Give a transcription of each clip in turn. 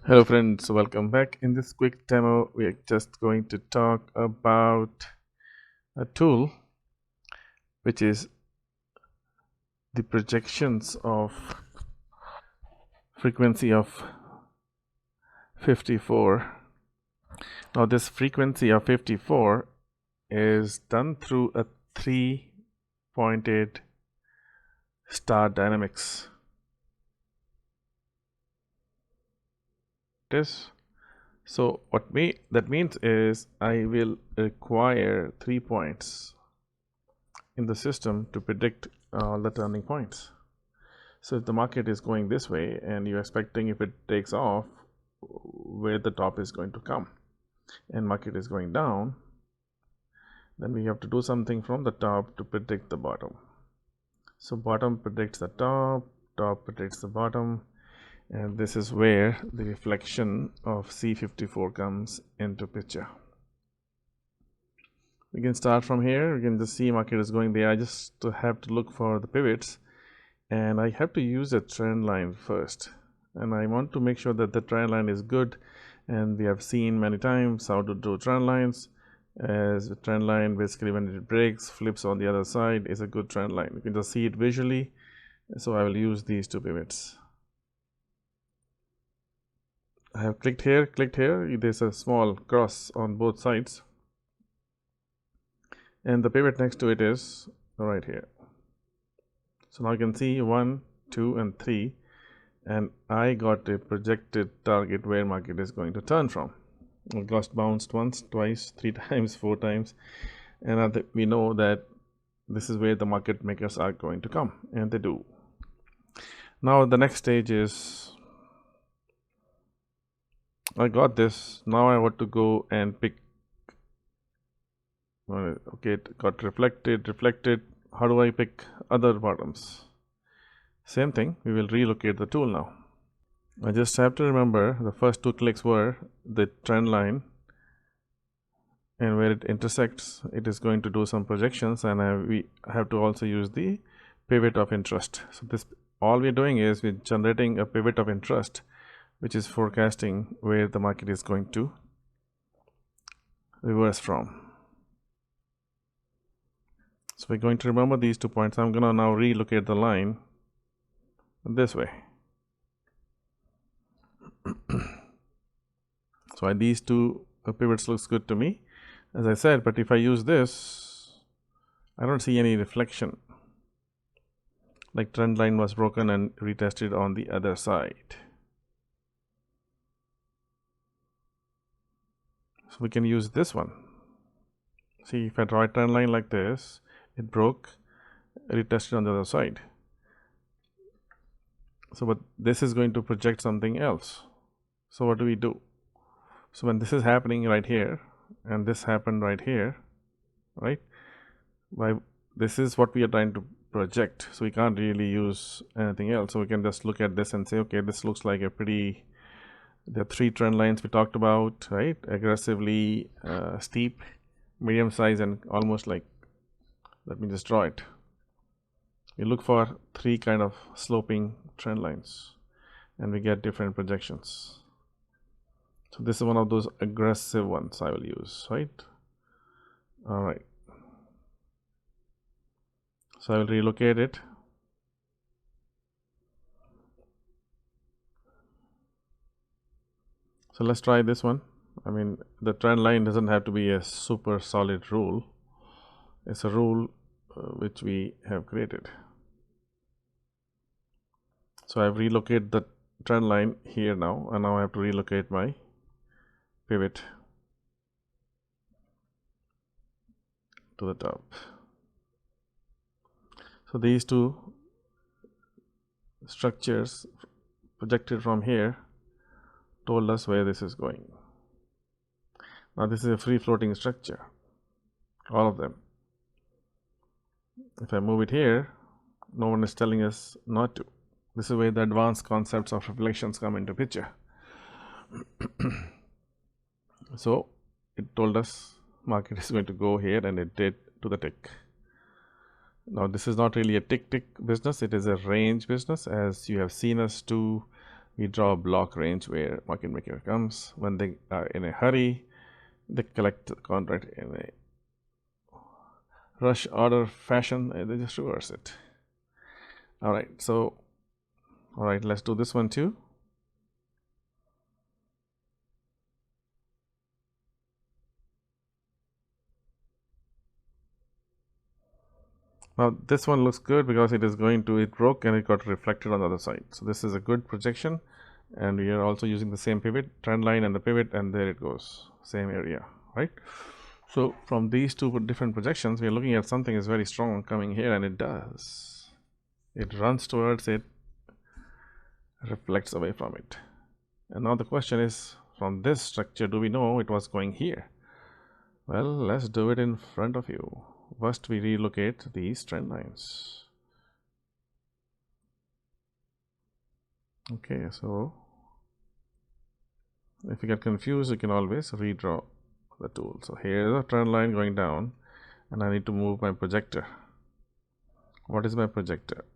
Hello friends, welcome back. In this quick demo, we are just going to talk about a tool which is the projections of frequency of 54. Now this frequency of 54 is done through a 3-pointed star dynamics. So what that means is I will require 3 points in the system to predict all the turning points. So if the market is going this way and you're expecting if it takes off where the top is going to come, and market is going down, then we have to do something from the top to predict the bottom. So bottom predicts the top, top predicts the bottom, and this is where the reflection of C54 comes into picture. We can start from here. We can just see market is going there. I just have to look for the pivots, and I have to use a trend line first, and I want to make sure that the trend line is good. And we have seen many times how to do trend lines. As a trend line, basically when it breaks, flips on the other side, is a good trend line. You can just see it visually. So I will use these two pivots. I have clicked here. There's a small cross on both sides, and the pivot next to it is right here. So now you can see 1, 2, and 3, and I got a projected target where market is going to turn from. It got bounced once, twice, 3 times, 4 times, and we know that this is where the market makers are going to come, and they do. Now the next stage is I got this. Now I want to go and pick. Okay, it got reflected. How do I pick other bottoms? Same thing, we will relocate the tool now. I just have to remember the first 2 clicks were the trend line, and where it intersects, it is going to do some projections, and we have to also use the pivot of interest. So this, all we're doing is we're generating a pivot of interest, which is forecasting where the market is going to reverse from. So we're going to remember these 2 points. I'm going to now relocate the line this way. So these 2 pivots looks good to me, as I said, but if I use this, I don't see any reflection, like trend line was broken and retested on the other side. So we can use this one. See, if I draw a trend line like this, it broke, retested on the other side. So but this is going to project something else. So what do we do? So when this is happening right here, and this happened right here, right? This is what we are trying to project. So we can't really use anything else. So we can just look at this and say, okay, this looks like a pretty. There are 3 trend lines we talked about, right? Aggressively steep, medium size, and almost like. Let me just draw it. We look for 3 kind of sloping trend lines, and we get different projections. So this is one of those aggressive ones I will use, right? All right. So I will relocate it. So let's try this one. I mean, the trend line doesn't have to be a super solid rule. It's a rule which we have created. So I've relocated the trend line here now, and now I have to relocate my pivot to the top. So these 2 structures projected from here told us where this is going. Now this is a free floating structure, all of them. If I move it here, no one is telling us not to. This is where the advanced concepts of reflections come into picture. So it told us market is going to go here, and it did to the tick. Now this is not really a tick business, it is a range business, as you have seen us do we draw a block range where market maker comes. When they are in a hurry, they collect the contract in a rush order fashion and they just reverse it. All right, so all right, let's do this one too. Now this one looks good because it is going to, it broke and it got reflected on the other side. So this is a good projection, and we are also using the same pivot, trend line and the pivot, and there it goes, same area, right? So from these two different projections, we are looking at something is very strong coming here, and it does. It runs towards it, reflects away from it. And now the question is, from this structure, do we know it was going here? Well, let's do it in front of you. First, we relocate these trend lines. Okay, so if you get confused, you can always redraw the tool. So here's a trend line going down, and I need to move my projector. What is my projector?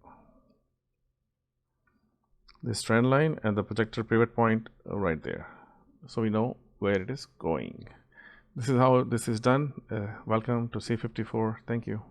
This trend line and the projector pivot point right there. So we know where it is going. This is how this is done. Welcome to C54. Thank you.